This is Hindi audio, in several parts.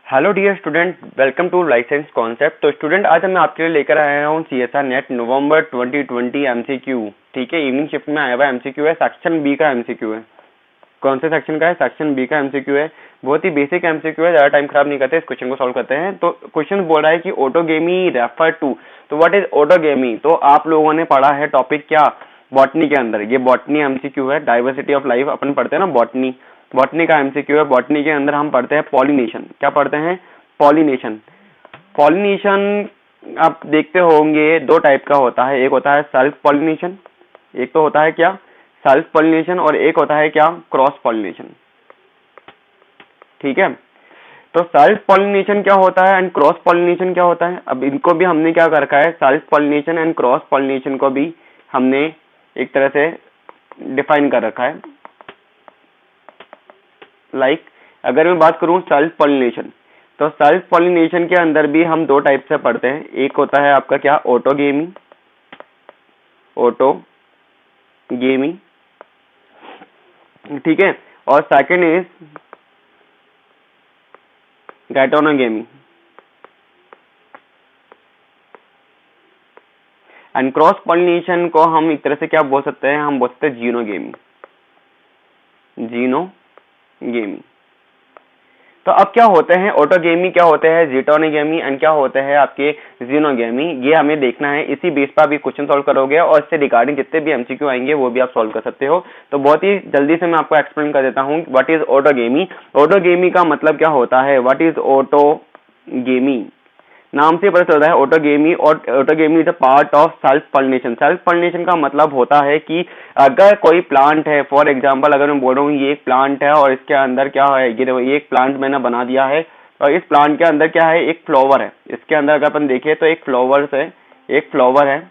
Hello dear student, welcome to licence concept. तो स्टूडेंट, आज मैं आपके लिए लेकर आया हूँ CSR नेट नवंबर 2020 MCQ। ठीक है, इवनिंग शिफ्ट में आया हुआ MCQ है, सेक्शन बी का MCQ है। कौन से सेक्शन का है? सेक्शन बी का MCQ है। बहुत ही बेसिक MCQ है, ज्यादा टाइम खराब नहीं करते, इस क्वेश्चन को सॉल्व करते हैं। तो क्वेश्चन बोल रहा है कि ऑटोगेमी रेफर टू। तो व्हाट इज ऑटोगेमी? तो आप लोगों ने पढ़ा है टॉपिक क्या, बॉटनी के अंदर। ये बॉटनी MCQ है, डाइवर्सिटी ऑफ लाइफ अपन पढ़ते हैं ना, बॉटनी। बॉटनी का MCQ है। बॉटनी के अंदर हम पढ़ते हैं पॉलिनेशन। क्या पढ़ते हैं? पॉलिनेशन। पॉलिनेशन आप देखते होंगे दो टाइप का होता है, एक होता है सेल्फ पॉलिनेशन, एक तो होता है क्या, सेल्फ पॉलिनेशन, और एक होता है क्या, क्रॉस पॉलिनेशन। ठीक है, तो सेल्फ पॉलिनेशन क्या होता है एंड क्रॉस पॉलिनेशन क्या होता है? अब इनको भी हमने क्या कर रखा है, self pollination and cross pollination को भी हमने एक तरह से डिफाइन कर रखा है। अगर मैं बात करूं सेल्फ पॉलिनेशन, तो सेल्फ पॉलिनेशन के अंदर भी हम दो टाइप से पढ़ते हैं। एक होता है आपका क्या, ऑटोगेमी। ऑटोगेमी, ठीक है, और second is geitonogamy. And cross pollination को हम एक तरह से क्या बोल सकते हैं, हम बोल सकते हैं जीनोगेमी। जीनोगेमी। तो अब क्या होते हैं ऑटोगेमी, क्या होते हैं जीटोनोगेमी, एंड क्या होते हैं आपके जीनोगेमी, ये हमें देखना है। इसी बेस पर भी क्वेश्चन सॉल्व करोगे और इससे रिगार्डिंग जितने भी MCQ आएंगे वो भी आप सॉल्व कर सकते हो। तो बहुत ही जल्दी से मैं आपको एक्सप्लेन कर देता हूँ व्हाट इज ऑटोगेमी। ऑटोगेमी का मतलब क्या होता है, व्हाट इज ऑटोगेमी? नाम से पता चलता है ऑटोगेमी, और autogamy is a part of self pollination. Self pollination का मतलब होता है कि अगर कोई प्लांट है, फॉर एग्जांपल अगर मैं बोल रहा हूँ ये एक प्लांट है और इसके अंदर क्या है, ये देखो ये एक प्लांट मैंने बना दिया है, और इस प्लांट के अंदर क्या है, एक फ्लावर है। इसके अंदर अगर अपन देखें तो एक फ्लावर है, एक फ्लावर है,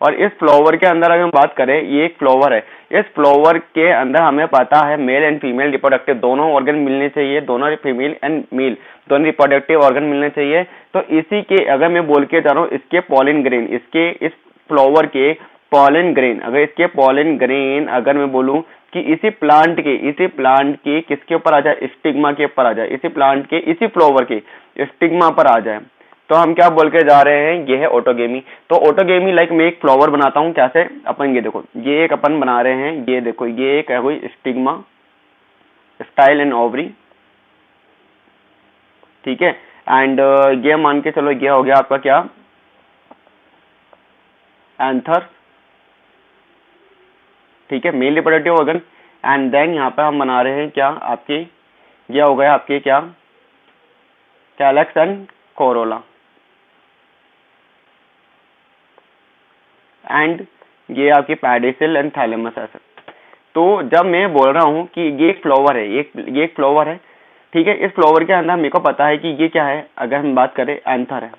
और इस फ्लावर के अंदर अगर हम बात करें, ये एक फ्लावर है। इस फ्लावर के अंदर हमें पता है मेल एंड फीमेल रिप्रोडक्टिव दोनों ऑर्गन मिलने चाहिए, दोनों फीमेल एंड मेल दोनों रिप्रोडक्टिव ऑर्गन मिलने चाहिए। तो इसी के अगर मैं बोल के जा रहा हूँ, इसके पॉलिन ग्रेन, इसके इस फ्लावर के पॉलिन ग्रेन, अगर इसके पॉलिन ग्रेन अगर मैं बोलूं कि इसी प्लांट के किसके ऊपर आ जाए, स्टिग्मा के ऊपर आ जाए, इसी प्लांट के इसी फ्लावर के स्टिग्मा पर आ जाए, तो हम क्या बोल के जा रहे हैं, ये है ऑटोगेमी। तो ऑटोगेमी लाइक मैं एक फ्लावर बनाता हूं, कैसे, अपन ये देखो, ये एक अपन बना रहे हैं, ये देखो ये एक है कोई स्टिग्मा, स्टाइल एंड ओवरी, ठीक है। एंड ये मान के चलो ये हो गया आपका क्या, एंथर, ठीक है, male reproductive organ. And then यहाँ पे हम बना रहे हैं क्या, आपके ये हो गया आपके क्या, कैलक्स एंड कोरोला, एंड ये आपकी पैडिसिल एंड थैलेमस ऐसे। तो जब मैं बोल रहा हूँ कि ये एक फ्लावर है, ये एक फ्लावर है, ठीक है, इस फ्लावर के अंदर मेरे को पता है कि ये क्या है, अगर हम बात करें एंथर है,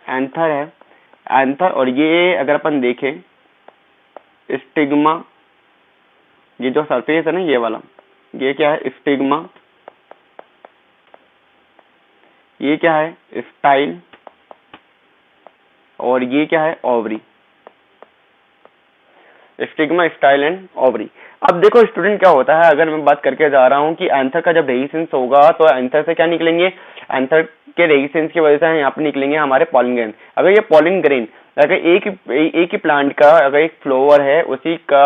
एंथर है, एंथर, और ये अगर अपन देखें स्टिग्मा, ये जो सरफेस है ना ये वाला, ये क्या है, स्टिग्मा, ये क्या है, स्टाइल, और ये क्या है, ovary. Stigma, style and ovary. अब देखो स्टूडेंट, क्या होता है, अगर मैं बात करके जा रहा हूँ कि एंथर का जब रेजिसेंस होगा तो एंथर से क्या निकलेंगे, एंथर के रेजिसेंस की वजह से यहाँ पे निकलेंगे हमारे पॉलिन ग्रेन। अगर ये पॉलिन ग्रेन अगर एक ही प्लांट का अगर एक फ्लावर है, उसी का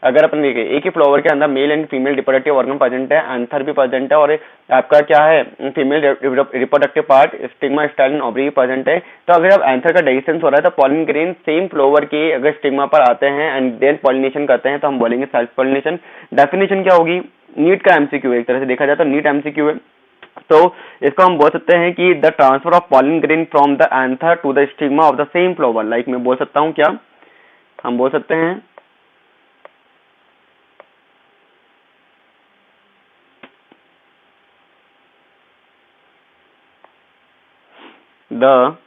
अगर अपन देखें एक ही फ्लावर के अंदर male and female reproductive organ present है, एंथर भी प्रेजेंट है, और आपका क्या है, female reproductive part stigma, style and ovary present है। तो अगर अब एंथर का डाइजेशन हो रहा है तो पॉलिन ग्रेन सेम फ्लावर के अगर स्टिग्मा पर आते हैं एंड देन पॉलिनेशन करते हैं, तो हम बोलेंगे सेल्फ पॉलिनेशन। डेफिनेशन क्या होगी, नीट का MCQ है, एक तरह से देखा जाए तो नीट MCQ है। तो इसको हम बोल सकते हैं कि the transfer of pollen grain from the anther to the stigma of the same flower. Like मैं बोल सकता हूँ क्या, हम बोल सकते हैं the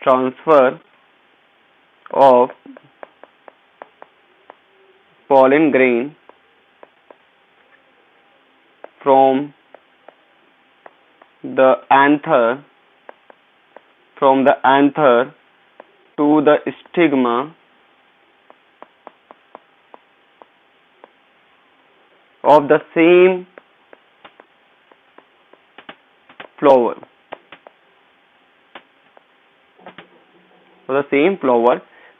transfer of pollen grain from the anther to the stigma of the same flower,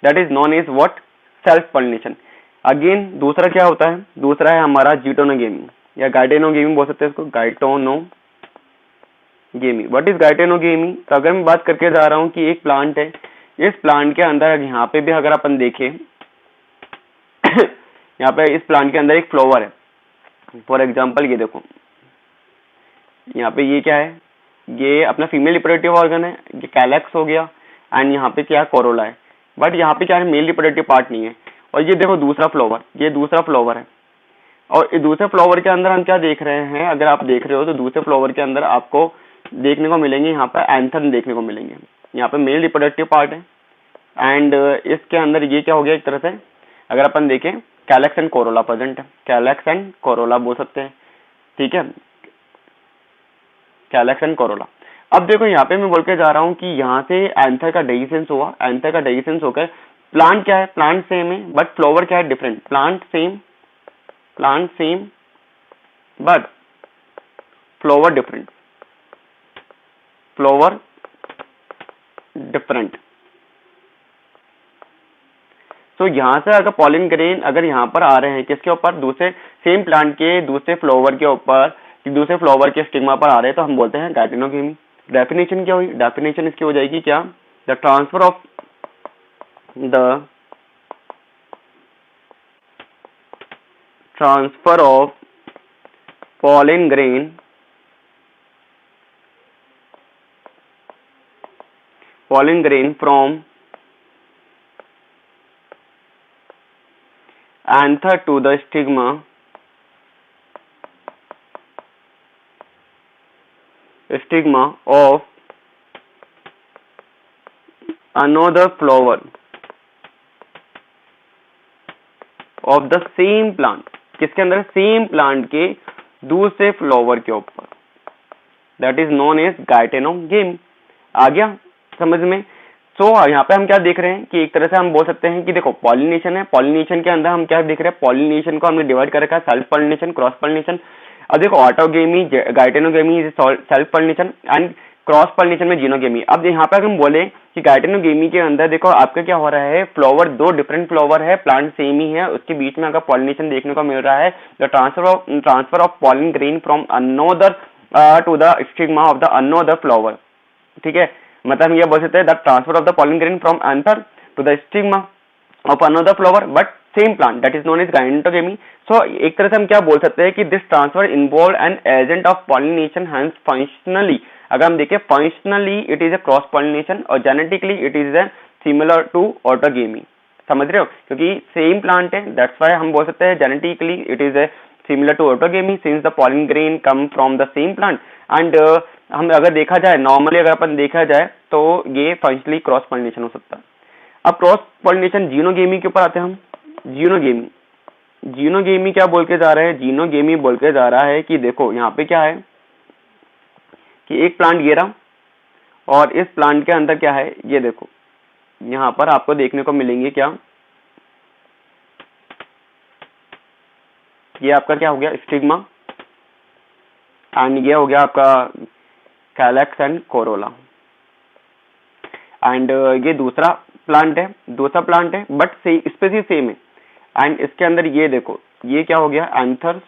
that is known as what? Self pollination. Again दूसरा क्या होता है? दूसरा है हमारा जीटोनोगेमी या गाइटेनोगेमी बोल सकते हैं इसको, गाइटोनोगेमी। What is गाइटेनोगेमी? तो अगर मैं बात करके जा रहा हूं कि एक प्लांट है, इस प्लांट के अंदर यहाँ पे भी अगर अपन देखें यहाँ पे इस प्लांट के अंदर एक फ्लावर है, फॉर एग्जाम्पल ये देखो, यहाँ पे ये क्या है? ये अपना फीमेल रिप्रोडक्टिव ऑर्गन है, ये कैलेक्स हो गया, एंड यहाँ पे क्या है? कोरोला है। बट यहाँ पे क्या है? मेल रिप्रोडक्टिव पार्ट नहीं है। और ये देखो दूसरा फ्लावर, ये दूसरा फ्लावर है, और इस दूसरे फ्लावर के अंदर हम क्या देख रहे हैं? अगर आप देख रहे हो तो दूसरे फ्लावर के अंदर आपको देखने को मिलेंगे यहाँ पे एंथर देखने को मिलेंगे। यहाँ पे मेल रिप्रोडक्टिव पार्ट है, एंड इसके अंदर ये क्या हो गया? एक तरह से अगर अपन देखें, कैलेक्स एंड कोरोला प्रेजेंट है, कैलेक्स एंड कोरोला बोल सकते हैं, ठीक है, कैलेक्स एंड कोरोला। अब देखो यहाँ पे मैं बोल के जा रहा हूँ कि यहाँ से एंथर का डेhiscence हुआ, एंथर का डेhiscence होकर प्लांट क्या है? प्लांट सेम है, बट फ्लावर क्या है? Different. Plant same but flower different, तो यहाँ से अगर पॉलिन ग्रेन अगर यहाँ पर आ रहे हैं किसके ऊपर? दूसरे सेम प्लांट के दूसरे फ्लावर के ऊपर, दूसरे फ्लावर के स्टिग्मा पर आ रहे हैं, तो हम बोलते हैं गाइटेनोगेमी। डेफिनेशन क्या हुई? डेफिनेशन इसकी हो जाएगी क्या? The transfer of pollen grain from anther to the stigma of another flower of the same plant। किसके अंदर? सेम प्लांट के दूसरे फ्लावर के ऊपर, दैट इज नोन एज गाइटेनोगेमी। आ गया समझ में? सो यहाँ पे हम क्या देख रहे हैं कि एक तरह से हम बोल सकते हैं कि देखो पॉलिनेशन है, पॉलिनेशन के अंदर हम क्या देख रहे हैं? पॉलिनेशन को हमने डिवाइड कर रखा है सेल्फ पॉलिनेशन, क्रॉस पॉलिनेशन। अब देखो autogamy, geitonogamy is self pollination and cross pollination में जीनोगेमी। अब यहाँ पे हम बोले कि गाइटेनोगेमी के अंदर देखो आपका क्या हो रहा है? फ्लावर, दो डिफरेंट फ्लावर है, प्लांट सेम ही है, उसके बीच में अगर पॉलिनेशन देखने को मिल रहा है, the transfer of pollen grain from another to the stigma of the another flower, ठीक है। मतलब हम ये बोल सकते हैं the transfer of the pollen grain from anther to the stigma of another flower but same plant, that is known as geitonogamy. So एक तरह से हम क्या बोल सकते हैं कि this transfer involve an agent of pollination, hence functionally अगर हम देखें functionally it is a cross pollination और genetically it is a similar to autogamy. समझ रहे हो? क्योंकि सेम प्लांट है, दैट्स व्हाई हम बोल सकते हैं genetically it is a similar to autogamy since the pollen grain come from the same plant. And हम अगर देखा जाए नॉर्मली अगर अपन देखा जाए तो ये फंक्शनली क्रॉस पॉलिनेशन हो सकता है। अब क्रॉस पॉलिनेशन जीनोगेमी के ऊपर आते हैं हम। जीनोगेमी क्या बोल के जा रहे हैं? जीनोगेमी बोल के जा रहा है कि देखो यहाँ पे क्या है कि एक प्लांट ये रहा और इस प्लांट के अंदर क्या है? ये देखो यहाँ पर आपको देखने को मिलेंगे क्या? ये आपका क्या हो गया? स्टिग्मा, एंड ये हो गया आपका कैलेक्स एंड कोरोला। एंड ये दूसरा प्लांट है बट स्पीसीज सेम है। एंड इसके अंदर ये देखो ये क्या हो गया? एंथर्स,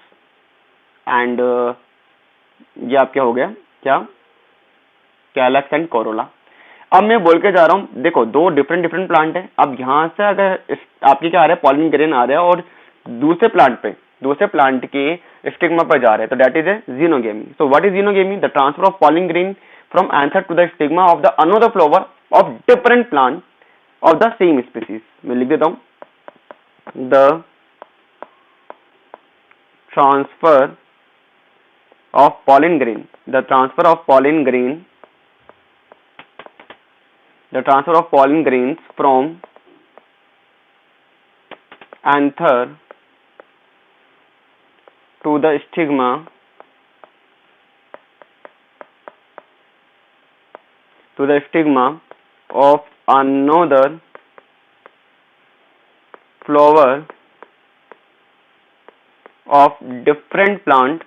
एंड ये आप क्या हो गया? क्या? Calyx and Corolla. अब मैं बोल के जा रहा हूँ देखो दो डिफरेंट प्लांट है। अब यहाँ से अगर आपके क्या आ रहा है? पॉलिन ग्रेन आ रहा है और दूसरे प्लांट के स्टिग्मा पर जा रहे हैं, तो that is a xenogamy. So what is xenogamy? The transfer of pollen grain from anther to the stigma of the another flower of different plant of the same species. मैं लिख देता हूँ the transfer of pollen grain, the transfer of pollen grains from anther to the stigma of another flower of different plant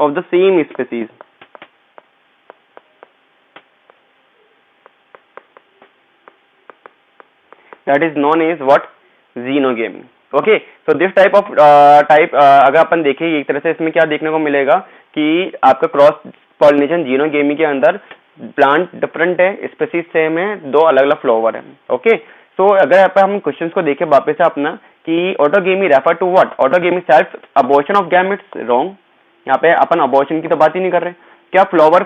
of the same species. That is known as what? Xenogamy. Okay, so this type of अगर अपन देखें एक तरह से इसमें क्या देखने को मिलेगा कि आपका क्रॉस पॉलिनेशन जीनोगेमी के अंदर प्लांट डिफरेंट है, स्पीसीज सेम है, दो अलग अलग फ्लावर है. ओके, सो अगर यहाँ पे हम क्वेश्चन को देखें वापस से अपना कि autogamy refer to what? Autogamy self abortion of gametes. Wrong, यहाँ पे अपन अबॉर्शन की तो बात ही नहीं कर रहे. क्या फ्लावर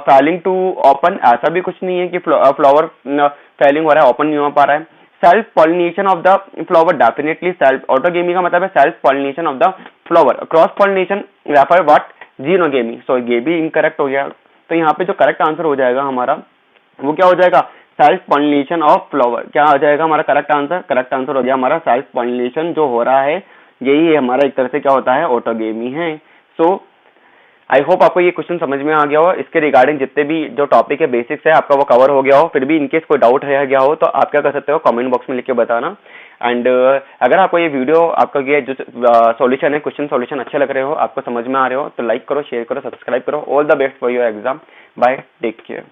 फेलिंग टू ओपन? ऐसा भी कुछ नहीं है कि फ्लावर फेलिंग हो रहा है, ओपन नहीं हो पा रहा है. Self pollination of the flower, definitely self. Autogamy का मतलब है self pollination of the flower. Cross pollination refer what? Xenogamy. So ये भी इनकरेक्ट हो गया. तो यहाँ पे जो करेक्ट आंसर हो जाएगा हमारा वो क्या हो जाएगा? Self pollination of flower. क्या हो जाएगा हमारा करेक्ट आंसर? करेक्ट आंसर हो गया हमारा सेल्फ पॉलिनेशन जो हो रहा है यही हमारा एक तरह से क्या होता है? ऑटोगेमी है. सो आई होप आपको ये क्वेश्चन समझ में आ गया हो. इसके रिगार्डिंग जितने भी जो टॉपिक है बेसिक्स है आपका वो कवर हो गया हो. फिर भी इनकेस कोई डाउट रह गया हो तो आप क्या कर सकते हो? कमेंट बॉक्स में लिख के बताना. एंड अगर आपको ये वीडियो आपका ये जो सॉल्यूशन है, क्वेश्चन सॉल्यूशन अच्छे लग रहे हो, आपको समझ में आ रहे हो तो लाइक करो, शेयर करो, सब्सक्राइब करो. All the best for your exam. Bye, take care.